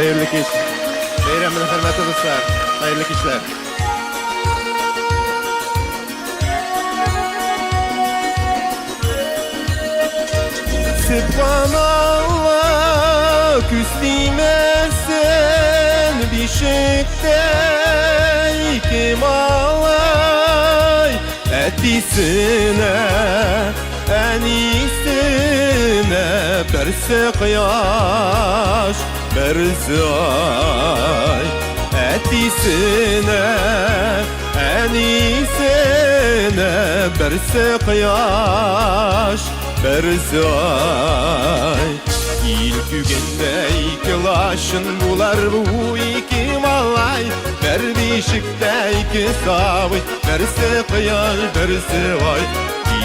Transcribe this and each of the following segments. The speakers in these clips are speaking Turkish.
Hayırlı iş. Bayramın hürmetli dostlar. Hayırlı işler. Subhanallah, küslimesin bir şekte kim alay etisine en iyisine berse kıyaş berzay etisine en iyisine berse kıyaş berzay İlk günde iki laşın bular bu iki malay Berbişikte iki savy berse kıyaş berse vay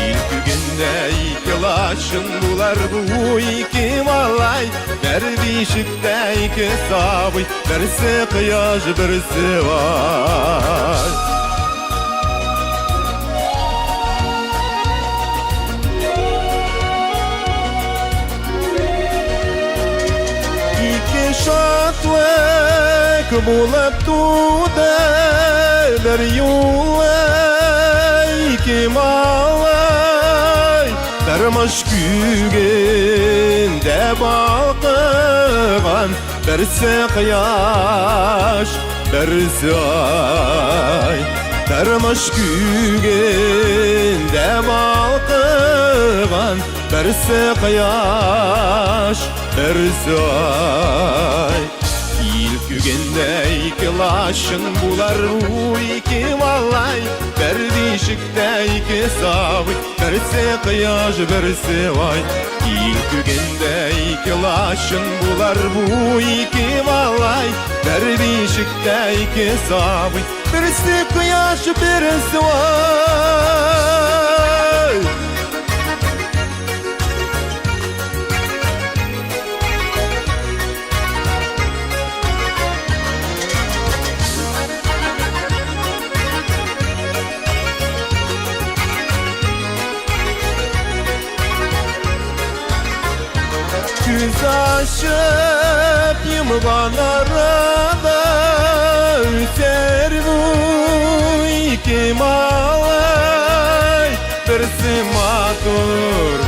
İlk günde iki laşın bular bu iki malay Berbişikte iki savy berse kıyaş berse vay şatvek bulup tuğda der yolay kim alay dermaş gügünde bakıgan berse kıyaş berse ay dermaş gügünde bakıgan berse kıyaş berzay İlk günde iki laşın bular bu iki malay Berbişikte iki savy berse kıyaş berse vay İlk günde iki laşın bular bu iki malay Berbişikte iki savy berse kıyaş berse vay Göz açıp yumgan arada Üser bu iki malay Bersi matur,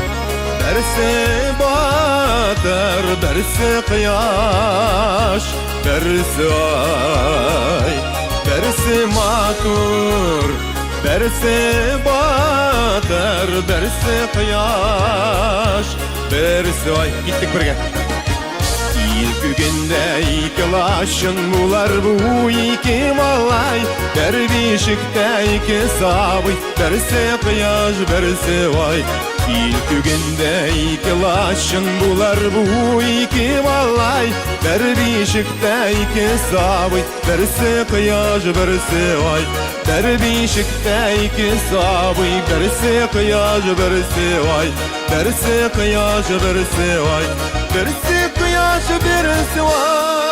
bersi batar Bersi kıyaş, bersi ay Bersi matur, bersi batar Bersi kıyaş berse ay gittik birge İlk günde iki laşın bular bu iki malay Berbişikte iki savy berse kıyaş berse vay İlk günde iki laşın bular bu iki malay Berbişikte iki savy berse kıyaş berse vay Berbişikte iki savy berse kıyaş berse vay berse kıyaş berse vay berse kıyaş berse vay